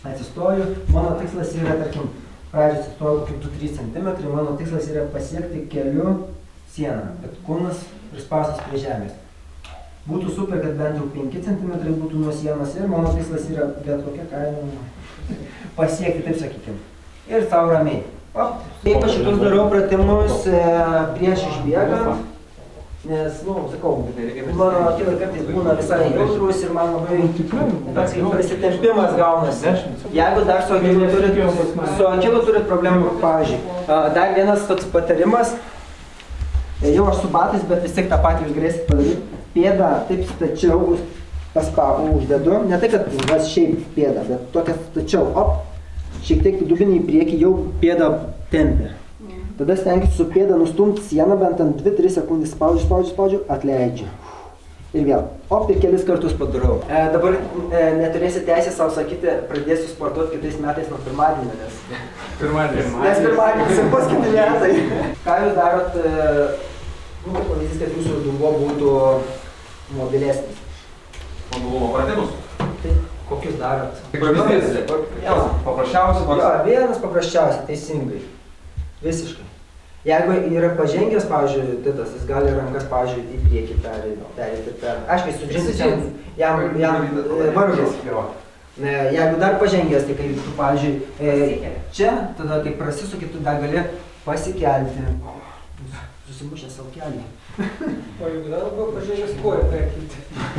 atsistoju. Mano tikslas yra, tarkim, pradžiai atsistoju kokių 2-3 cm, mano tikslas yra pasiekti keliu sieną, kad kūnas prispaustas prie žemės. Būtų super, kad bent jau 5 cm būtų nuo sienos ir mano tikslas yra bet kokia kaina pasiekti, taip sakykim. Ir savo ramiai. Taip aš šitus darau pratimus prieš išbėgant, nes, sakau, mano akilai kartais būna visai jautrus ir man labai toks kaip prasitempimas gaunasi. Jeigu dar su akilu turit problemų, pavyzdžiui. Dar vienas toks patarimas, jau aš su batais, bet vis tiek tą patį jūs galėsit padaryti. Pėdą taip stačiau uždedu, ne tai, kad šiaip pėdą, bet tokia stačiau, šiek tiek dubinį į priekį, jau pėdą tempia. Tada stengiuosi su pėda nustumti sieną, bent ant 2-3 sekundės spaudžiu, atleidžiu. Ir vėl. Ir kelis kartus padarau. Dabar neturėsit teisės savo sakyti, pradėsiu sportuoti kitais metais nuo pirmadienio, nes pirmadienis ir paskutiniai metai. Ką jūs darot, pavyzdys, kad jūsų dubuo būtų mobilesnis? Mobilumo pratimus? Tai Kokius darot? Pavyzdys. Paprasčiausiai Jo, vienas paprasčiausiai, teisingai. Visiškai. Jeigu yra pažengęs, pavyzdžiui, Titas, jis gali rankas, pavyzdžiui, į priekį perėti per... Aiškiai, su džinsais jam vargas. Jeigu dar pažengęs, tai kai tu, pavyzdžiui, čia, tada kai prasisuki, tu dar gali pasikelti. Susimušę savo kelį. O jeigu dar labiau pažengęs, koją perkelti.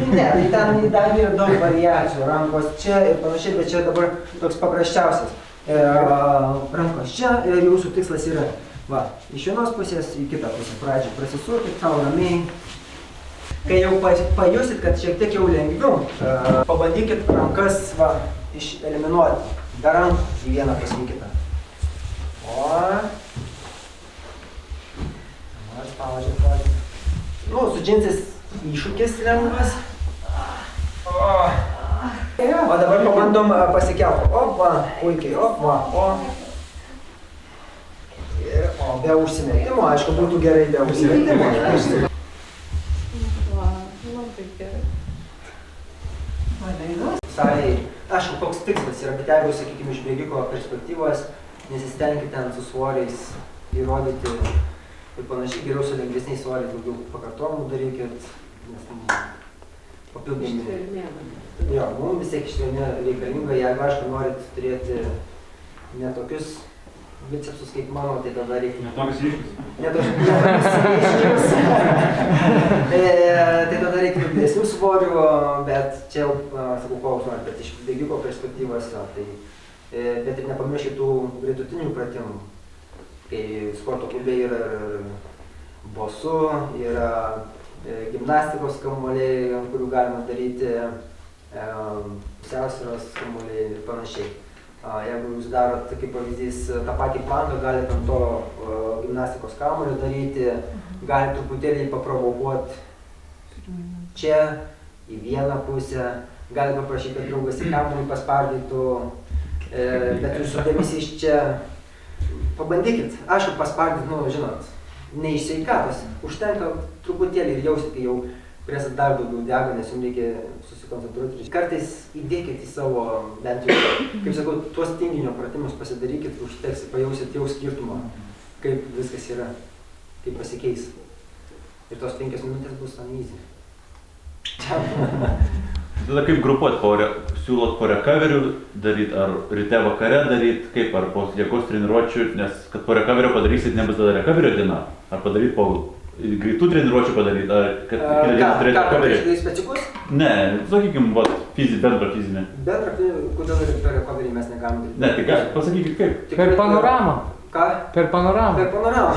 Ne, tai ten dar yra daug variacijų, rankos čia ir panašiai, bet čia dabar toks paprasčiausias. Rankos čia ir jūsų tikslas yra, va, iš vienos pusės į kitą pusę. Pradžiai prasisukit, savo ramiai. Kai jau pajusit, kad šiek tiek jau lengviau, pabandykit rankas, va, eliminuoti. Be rankų į vieną pusę į kitą. Spaudžiat. Nu, su džinsais iššūkis lengvas. O dabar pabandom pasikelti. Opa, puikiai, opa. Ir, be užsimerkimo, aišku, būtų gerai be užsimerkimo. Labai gerai. Salėj, aišku, koks tikslas yra, bet jeigu, sakykime, iš bėgiko perspektyvos, nesistengkite ten su svoriais įrodyti ir panašiai, geriau su lengvesniais svoriais daugiau pakartojimų darykit, nes papildomai. Ištvermė. Jo, mums vis tiek ištvermė reikalinga, jeigu aišku norit turėti ne tokius bicepsus kaip mano, tai tada reikia... Netokius ryškius. Netokius ryškius. Tai tada reikia didesnių svorių, bet čia jau, sakau, koks norit, bet iš bėgiko perspektyvos, tai... Bet ir nepamirškit tų gretutinių pratimų. Kai sporto klube yra bosu, yra gimnastikos kamuoliai, ant kurių galima daryti pusiausvyros kamuoliai ir panašiai. Jeigu jūs darot, kaip pavyzdys, tą patį planką, galite ant to gimnastikos kamuolio daryti, galite truputėlį paprovokuoti čia, į vieną pusę, galite paprašyti, kad draugas į kamuolį paspardytų, bet jūsų dėmesys čia, pabandykit, aišku, paspardyti, nu, žinot, ne iš sveikatos, užtenka truputėlį ir jausit, kai jau priesit dar daugiau dega, nes jums reikia susikoncentruoti. Kartais įdėkit į savo, bent jau, kaip sakau, tuos tinginio pratimus pasidarykit, užteks, pajausit jau skirtumą, kaip viskas yra, kaip pasikeis. Ir tos 5 minutės bus easy. Tada kaip grupuoti, siūlot po recovery daryti, ar ryte vakare daryti, kaip, ar po jėgos treniruočių, nes kad po recovery padarysit, nebus tada recovery diena, ar padaryti po greitų treniruočių padaryti, ar kad kitą dieną turėti recovery. Ką, specifikus? Ne, sakykim, bendrą fizinę. Bendrą, kodėl per recovery mes negalim daryti? Ne, tai pasakykit kaip. Per panoramą. Ką? Per panoramą. Per panoramą.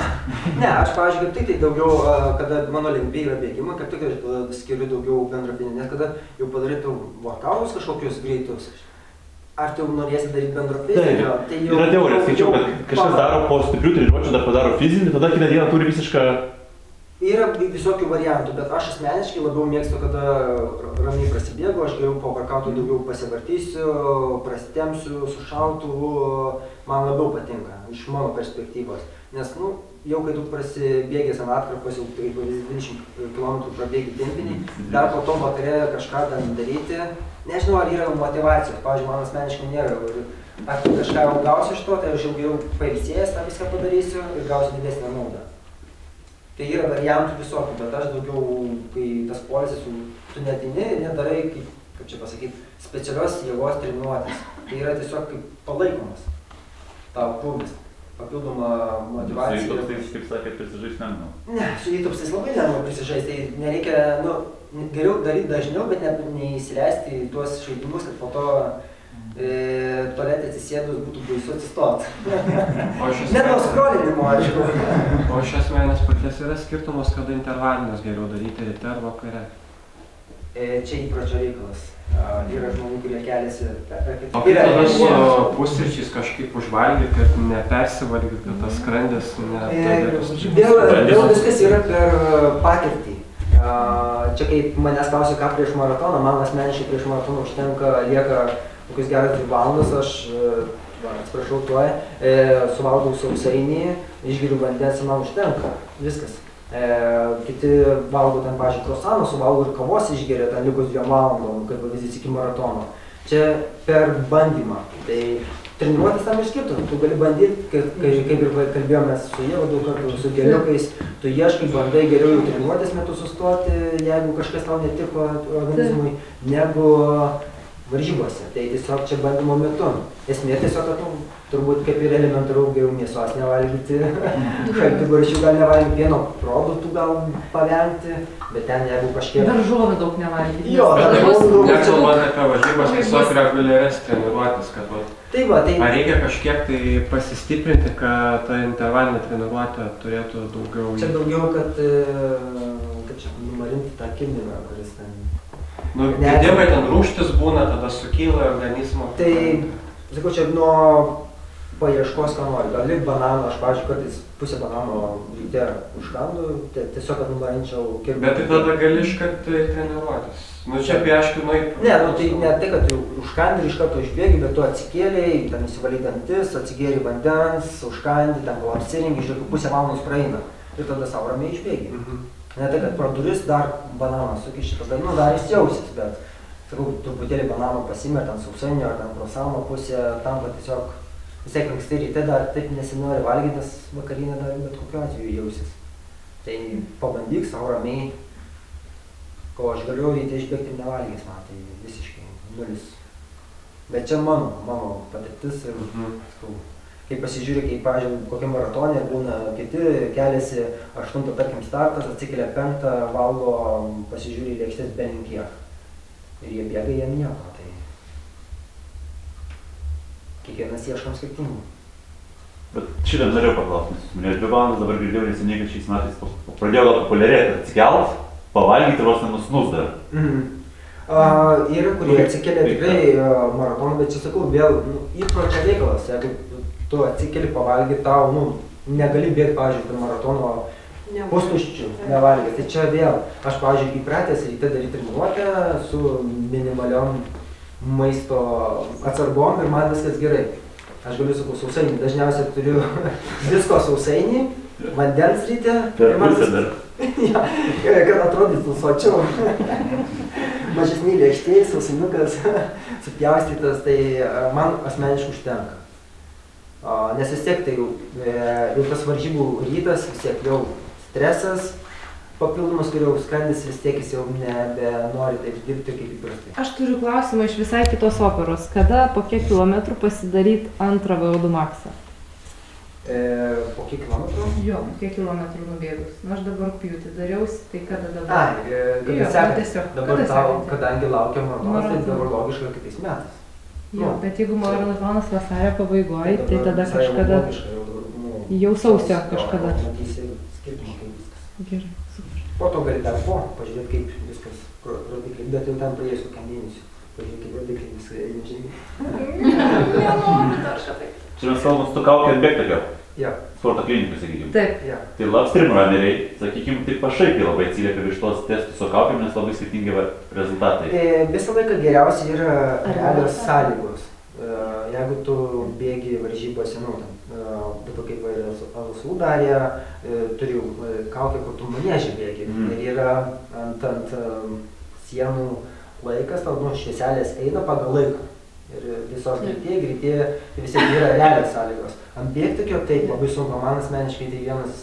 Ne, aš, pavyzdžiui, kaip tik tai daugiau, kada mano lengviai yra bėgimai, kaip tik aš skiriu daugiau bendrą nes kada jau padarytų workoutus kažkokius greitus, ar tu norėsi daryti bendro fizinio, tai jau... Yra teorija, skaičiau, kad kažkas daro po stiprių treniruočių, dar padaro fizinį, tada kitą dieną turi visišką... Yra visokių variantų, bet aš asmeniškai labiau mėgstu, kada ramiai prasibėgu, aš geriau po workoutų daugiau pasivartysiu, prasitemsiu, su šautuvu, man labiau patinka, iš mano perspektyvos. Nes, nu, jau kai tu prasibėgęs ant atkarpos, jau kaip 20 km prabėgi tempinį, dar po to vakare kažką ten daryti, nežinau, ar yra motyvacijos, pavyzdžiui, man asmeniškai nėra. Ar tu kažką jau gausi iš to, tai aš jau geriau pailsėjęs tą viską padarysiu ir gausiu didesnę naudą. Tai yra variantų visokių, bet aš daugiau, kai tas poilsis, tu neateini, nedarai, kaip čia pasakyti, specialios jėgos treniruotės. Tai yra tiesiog kaip palaikomas tavo krūvis, papildoma motyvacija. Su įtupstais, kaip sakėt, prisižaist lengva? Ne, su įtupstais labai lengva prisižaist, tai nereikia, nu, geriau daryti dažniau, bet neįsileisti į tuos žaidimus, kad po to tualetė atsisėdus būtų baisu atsistoti. Ne nuo skrolinimo, aišku. O iš esmės paties yra skirtumas, kada intervalinius geriau daryti ryte ar vakare? Čia įpročio reikalas. Yra žmonių, kurie keliasi per O kaip tada su pusryčiais kažkaip užvalgyti, kad nepersivalgyti, kad tas skrandis Vėl viskas yra per patirtį. Čia kai manęs klausia, ką prieš maratoną, man asmeniškai prieš maratoną užtenka, lieka kokius geras 2 valandas, aš, atsiprašau tuoj, suvalgau sausainį, išgeriu vandens ir man užtenka, viskas. Kiti valgo ten, pavyzdžiui, krosaną, suvalgo ir kavos išgeria ten likus 2 valandom, kaip pavyzdys iki maratono. Čia per bandymą. Tai treniruotės tam ir skirtos. Tu gali bandyti, kaip ir kalbėjome su Ieva daug kartų, su keliukais, tu ieškai, bandai geriau jau treniruotės metu sustoti, jeigu kažkas tau netiko organizmui, negu varžybose. Tai tiesiog čia bandymo metu. Esmė tiesiog, kad turbūt kaip ir elementaru geriau mėsos nevalgyti, šaltibarščių gal nevalgyti, pieno produktų gal pavengti, bet ten jeigu kažkiek... Daržovių daug nevalgyti. Jo, Nekalbant apie varžybas, tiesiog reguliarias treniruotės, kad ar reikia kažkiek tai pasistiprinti, kad ta intervalinė treniruotė turėtų daugiau... Čia daugiau, kad čia numarinti tą kiminą, kuris ten... Nu, gedimai ten rūgštis būna, tada sukyla organizmo. Tai, sakau, čia nuo paieškos, ką nori. Gali bananą, aš, pavyzdžiui, kartais pusę banano ryte užkandu, tiesiog, kad numarinčiau kiek... Bet tai tada gali iškart treniruotis. Nu, čia pieškiu nueit. Ne, nu tai ne tai, kad tu užkandi ir iš karto išbėgi, bet tu atsikėlei, ten įsivalai dantis, atsigėri vandens, užkandi, ten gal apsirengi, žiūrėk, pusę valandos praeina. Ir tada savo ramiai išbėgi. Ne tai, kad pro duris dar bananą sukiši, tada, nu, dar jis jausis, bet, sakau, truputėlį banano pasimė, ten sausainio, ar ten krosano pusė, tam, kad tiesiog visai anksti ryte dar taip nesinori valgyti, nes vakarinė dar bet kokiu atveju jausis. Tai pabandyk savo ramiai, ko aš galiu ryte išbėgti ir nevalgys, man tai visiškai nulis. Bet čia mano patirtis ir, sakau, kai pasižiūrė, kai, pavyzdžiui, kokie maratonai būna, kiti keliasi 8, tarkim, startas, atsikelia 5, valgo, pasižiūrė į lėkštės belinkiek. Ir jie bėga, jiem nieko, tai kiekvienas ieškam skirtingų. Bet šitą norėjau paklausti, nes jūs minėjote 2 valandas, dabar girdėjau neseniai, kad šiais metais pradėjo populiarėti atsikelt, pavalgyti ir vos nenusnus dar. Yra, kurie atsikelia tikrai maratoną, bet čia sakau, vėl įpročio reikalas, jeigu tu atsikeli pavalgyti, tau, negali bėgti, pavyzdžiui, per maratono pustuščių nevalgyti. Tai čia vėl, aš, pavyzdžiui, įpratęs ryte daryti treniruotę su minimaliom maisto atsargom ir man viskas gerai. Aš galiu, sakau, sausainį, dažniausiai turiu visko sausainį, vandens ryte. Per pusę dar. Ja, kad atrodytų sočiau. Mažesnį lėkštėj, sausainukas supjaustytas, tai man asmeniškai užtenka. Nes vis tiek tai jau tas varžybų rytas, vis tiek jau stresas papildomas, kur jau skrandis vis tiek jis jau nebenori taip dirbti kaip įprastai. Aš turiu klausimą iš visai kitos operos. Kada, po kiek kilometrų pasidaryti antrą VO2 maksą? Po kiek kilometrų? Jo, po kiek kilometrų nubėgus. Nu, aš dabar pjūtį dariausi, tai kada dabar? Kada sekasi. Dabar tau, kadangi laukia maratonas, tai dabar logiška kitais metais. Jo, bet jeigu maratonas vasario pabaigoje, tai tada kažkada, jau sausio kažkada. Matysi skirtumą, kaip viskas. Gerai, super. Po to gali dar pažiūrėti, kaip viskas rodikliai, bet jau ten praėjus kokiam mėnesiu. Pažiūrėti, kaip rodikliai viską eina žymiai. Nenoriu dar šatai. Čia mes kalbam su kaukė ir bėgtakio. Ja. Sporto klinikui, sakykime. Taip. Ja. Tai labstream runneriai, sakykime, taip pašaipiai labai atsiliepia iš tos testų su kaukėm, nes labai skirtingi rezultatai. Visą laiką geriausia yra realios sąlygos. Jeigu tu bėgi varžybose, dabar kaip Alsų darė, turi kaukę, kur tu maniežį bėgi. Ir yra ant sienų laikas, tau švieselės eina pagal laiką. Ir visos greitėja, tai vis tiek yra realios sąlygos. Ant bėgtakio taip labai sunku, man asmeniškai tai vienas,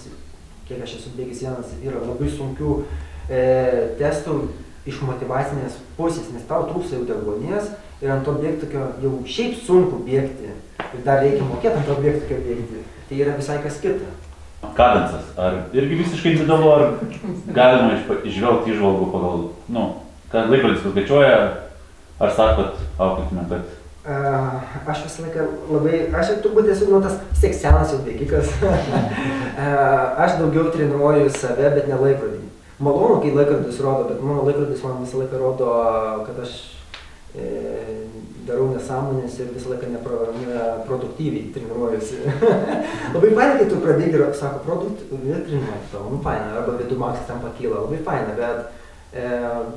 kiek aš esu bėgęs, vienas yra labai sunkių testų iš motyvacinės pusės, nes tau trūksta jau deguonies ir ant to bėgtakio jau šiaip sunku bėgti ir dar reikia mokėti ant to bėgtakio bėgti. Tai yra visai kas kita. Kadensas, ar irgi visiškai individualu, ar galima išvelgti įžvalgų pagal, kad laikrodis paskaičiuoja, ar sakot, auklėtume, kad... Aš visą laiką labai, aš turbūt esu tas vis tiek senas jau bėgikas. Aš daugiau treniruoju save, bet ne laikrodį. Malonu, kai laikrodis rodo, bet mano laikrodis man visą laiką rodo, kad aš darau nesąmonės ir visą laiką neproduktyviai treniruojuosi. Labai faina, kai tu pradėgi ir sako, produktyviai treniruoti tavo, faina, arba VO2 maksas ten pakyla, labai faina, bet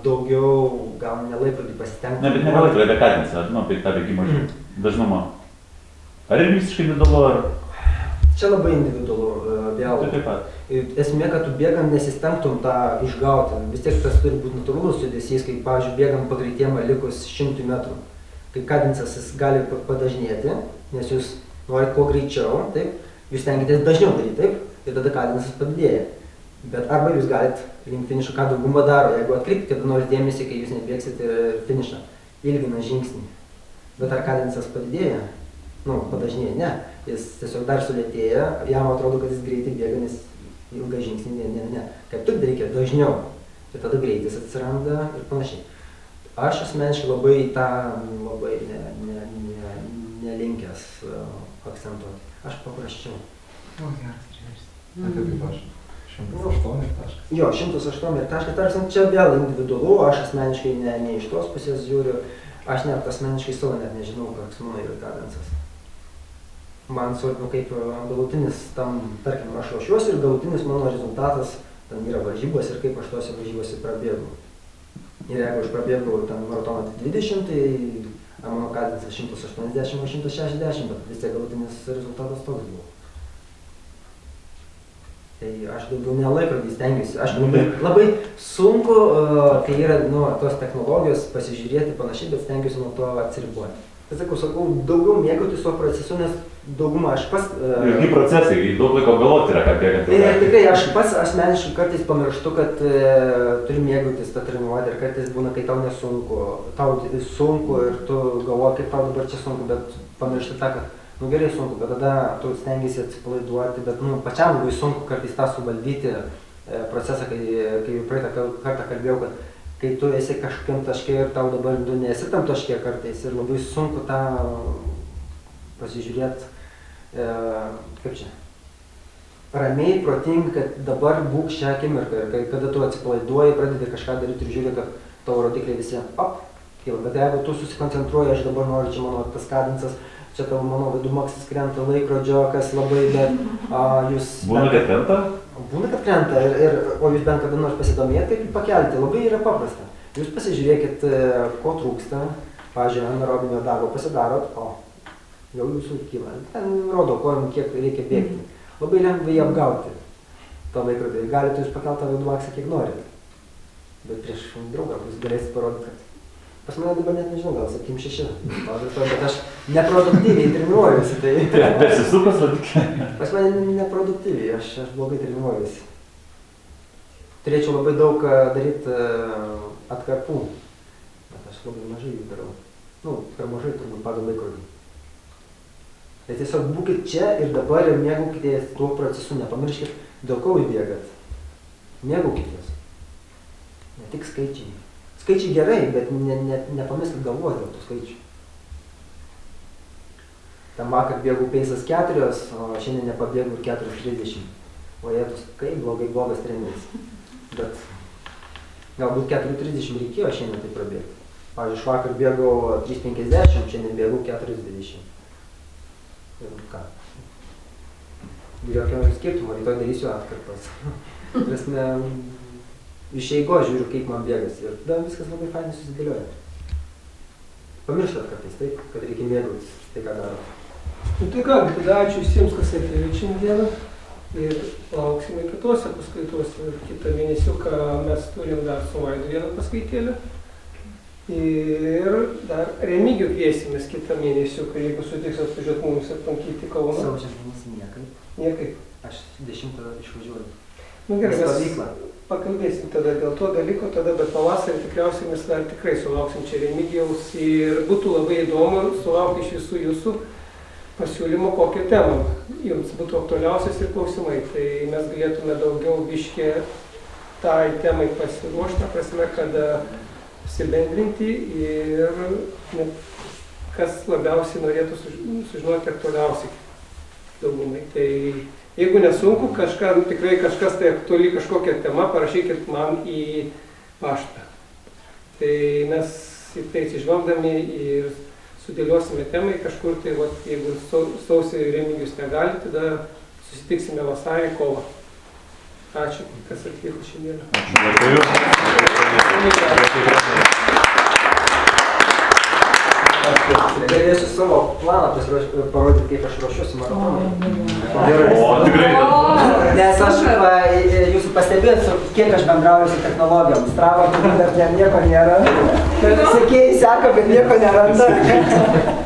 daugiau gal ne laikrodį pasitengti. Ne, bet ne laikrodį, apie kadensą, apie tą bėgimo dažnumą. Ar irgi visiškai individualu, ar... Čia labai individualu, vėl. Tai taip pat. Esmė, kad tu bėgant nesistengtum tą išgauti. Vis tiek tas turi būti natūralus judesys, kaip, pavyzdžiui, bėgam pagreitėjimą likus 100 metrų. kai kadensas jis gali padažnėti, nes jūs norite kuo greičiau, taip, jūs stengiatės dažniau daryti, taip, ir tada kadensas padidėja. Bet arba jūs galite link finišo, ką dauguma daro, jeigu atkreipti kada nors dėmesį, kai jūs nebėgsite finišą, ilgina žingsnį. Bet ar kadensas padidėja? Nu, padažnėja, ne. Jis tiesiog dar sulėtėja, jam atrodo, kad jis greitai bėga, nes ilgą žingsnį, ne. Kaip tik reikia dažniau. Ir tada greitis atsiranda ir panašiai. Aš asmeniškai labai tą nelinkęs akcentuoti. Aš paprasčiau. O, geras, geras. Tai kaip aš. 108 taškas. Jo, 108 taškas. Tarsi, čia vėl individualu, aš asmeniškai ne iš tos pusės žiūriu. Aš net asmeniškai savo net nežinau, koks mano yra kadensas. Man svarbu kaip galutinis tam, tarkim, aš ruošiuosi ir galutinis mano rezultatas ten yra varžybos ir kaip aš tose varžybose prabėgu. Ir jeigu aš prabėgu ten maratoną 20, tai mano kadensas 180 ar 160, bet vis tiek galutinis rezultatas toks buvo. Tai aš daugiau nelaikrodį stengiuosi. Aš labai sunku, kai yra tos technologijos, pasižiūrėti panašiai, bet stengiuosi nuo to atsiriboti. Tai sakau, daugiau mėgautis tuo procesu, nes daugumą aš pas... Irgi procesai, daug laiko galvoti yra, ką bėgant. Tikrai, aš pats asmeniškai kartais pamirštu, kad turi mėgautis tą treniruotę ir kartais būna, kai tau nesunku. Tau sunku ir tu galvoji, kaip tau dabar čia sunku, bet pamiršti tą, kad gerai sunku, bet tada tu stengiasi atsipalaiduoti, bet pačiam labai sunku kartais tą suvaldyti procesą, kai praeitą kartą kalbėjau, kad kai tu esi kažkokiam taške ir tau dabar tu nesi tam taške kartais ir labai sunku tą pasižiūrėti, kaip čia, ramiai, protingai, kad dabar būk šią akimirką ir kada tu atsipalaiduoji, pradedi kažką daryti ir žiūri, kad tavo rodikliai visi kyla, bet jeigu tu susikoncentruoji, aš dabar noriu, čia mano tas kadensas, čia tavo mano vidumaksis krenta laikrodžio, kas labai, bet jūs... Būna, kad krenta? Būna, kad krenta, o jūs bent kada nors pasidomėti, kaip jį pakelti, labai yra paprasta. Jūs pasižiūrėkit, ko trūksta, pavyzdžiui, anaerobinio darbo pasidarot, jau jūsų kyla. Ten rodo, kiek reikia bėgti. Labai lengva jį apgauti, tą laikrodį. Galite jūs pakelti tą vidumaksą, kiek norit. Bet prieš draugą jūs galėsite parodyti, kad pas mane dabar net nežinau, gal 7-6, bet aš neproduktyviai treniruojuosi, tai... Besisukas rodikliai. Pas mane neproduktyviai, aš blogai treniruojuosi. Turėčiau labai daug daryti atkarpų, bet aš labai mažai jų darau. Per mažai turbūt pagal laikrodį. Tai tiesiog būkit čia ir dabar ir mėgaukitės tuo procesu, nepamirškit, dėl ko jūs bėgat. Mėgaukitės. Ne tik skaičiai. Skaičiai gerai, bet nepamirskit galvoti dėl tų skaičių. Tam vakar bėgau peisas 4, o šiandien nepabėgau ir 4:30. O jėtus, kaip blogas treneris. Bet galbūt 4:30 reikėjo šiandien tai prabėgti. Pavyzdžiui, aš vakar bėgau 3:50, šiandien bėgau 4:20. Ir ką? Jokio skirtumo, rytoj darysiu atkarpas. Prasme, iš eigos žiūriu, kaip man bėgas ir tada viskas labai fainai susidėlioja. Pamirštat kartais taip, kad reikia mėgautis tai, ką daro. Tai ką, tada ačiū visiems, kas atėjo šiandieną ir lauksime kitose paskaitose. Kitą mėnesiuką mes turim dar su Vaidu vieną paskaitėlę. Ir dar Remigijų kviesimės kitą mėnesiuką, jeigu sutiks atvažiuoti mums aplankyti Kauną. Sausio mėnesį niekaip. Niekaip. Aš 10 išvažiuoju. Gerai, mes pakalbėsim tada dėl to dalyko, bet pavasarį tikriausiai mes dar tikrai sulauksim čia Remigijaus ir būtų labai įdomu sulaukti iš visų jūsų pasiūlymų, kokią temą jums būtų aktualiausias ir klausimai. Tai mes galėtume daugiau biškį tai temai pasiruošti, prasme, kad apsibendrinti ir kas labiausiai norėtų sužinoti aktualiausiai daugumai. Tai jeigu nesunku, tikrai kažkas tai aktuali kažkokia tema, parašykit man į paštą. Tai mes į tai atsižvelgdami ir sudėliosime temai kažkur, tai jeigu sausį Remigijus negali, tada susitiksime vasarį, kovą. Ačiū, kas atvyko šiandien. Ačiū. Galėsiu savo planą parodyti, kaip aš ruošiuosi maratonui. O, tikrai. Nes aš, jūsų pastebėsiu, kiek aš bendrauju su technologijom. Strava turbūt dar nieko nėra. Sekėjai seka, bet nieko neranda.